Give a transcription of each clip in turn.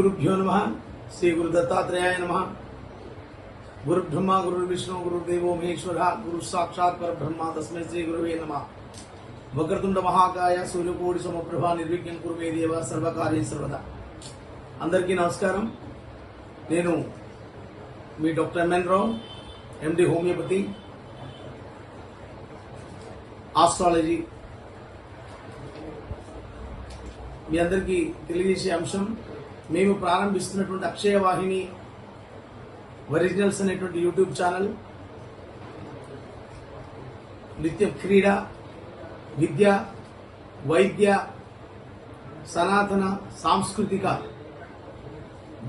गुरुभ्यो नमः। श्री गुरु दत्तात्रेयाय नमः। गुरु ब्रह्मा गुरु विष्णु गुरुदेवो महेश्वरः गुरु साक्षात् परब्रह्म तस्मै श्री गुरुवे नमः। वक्रतुंड महाकाय सूर्यकोटि समप्रभा निर्विघ्नं कुरु मे देव सर्वकार्ये सर्वदा। अंदरिकी नमस्कारम। నేను మీ డాక్టర్ ఎంఎన్ రావు, ఎండి హోమియోపతి, ఆస్ట్రాలజీ. మీ అందరికీ తెలియజేసే అంశం, మేము ప్రారంభిస్తున్నటువంటి అక్షయ వాహిని ఒరిజినల్స్ అనేటువంటి యూట్యూబ్ ఛానల్ నిత్య క్రీడ, విద్య, వైద్య, సనాతన సాంస్కృతిక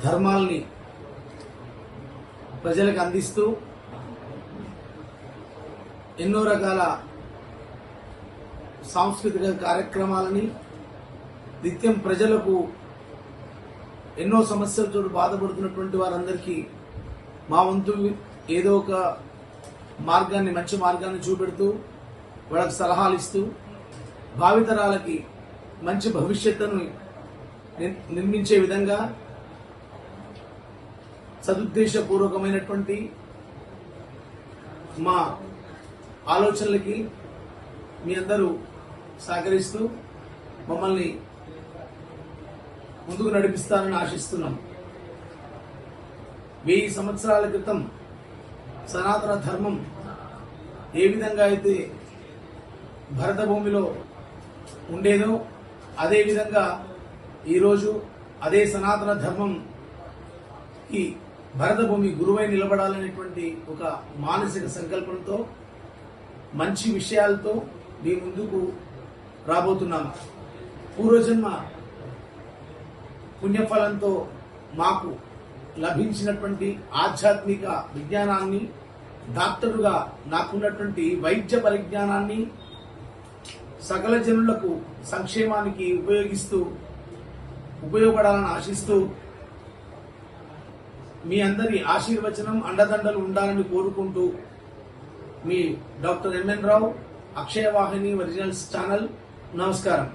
ధర్మాల్ని ప్రజలకు అందిస్తూ ఎన్నో రకాల సాంస్కృతిక కార్యక్రమాలని నిత్యం ప్రజలకు ఎన్నో సమస్యలతో బాధపడుతున్నటువంటి వారందరికీ మా వంతు ఏదో ఒక మార్గాన్ని, మంచి మార్గాన్ని చూపెడుతూ వాళ్ళకి సలహాలు ఇస్తూ భావితరాలకి మంచి భవిష్యత్తును నిర్మించే విధంగా సదుద్దేశపూర్వకమైనటువంటి మా ఆలోచనలకి మీ అందరూ సహకరిస్తూ మమ్మల్ని ముందుకు నడిపిస్తారని ఆశిస్తున్నాం. 1000 సంవత్సరాల క్రితం సనాతన ధర్మం ఏ విధంగా అయితే భరత భూమిలో ఉండేదో అదే విధంగా ఈరోజు అదే సనాతన ధర్మంకి భరత భూమి గురువై నిలబడాలనేటువంటి ఒక మానసిక సంకల్పంతో మంచి విషయాలతో మీ ముందుకు రాబోతున్నాము. పూర్వజన్మ పుణ్యఫలంతో మాకు లభించినటువంటి ఆధ్యాత్మిక విజ్ఞానాన్ని, డాక్టరుగా నాకున్నటువంటి వైద్య పరిజ్ఞానాన్ని సకల జనులకు సంక్షేమానికి ఉపయోగపడాలని ఆశిస్తూ మీ అందరి ఆశీర్వచనం, అండదండలు ఉండాలని కోరుకుంటూ మీ డాక్టర్ ఎంఎన్ రావు, అక్షయ వాహిని ఒరిజినల్స్ ఛానల్. నమస్కారం.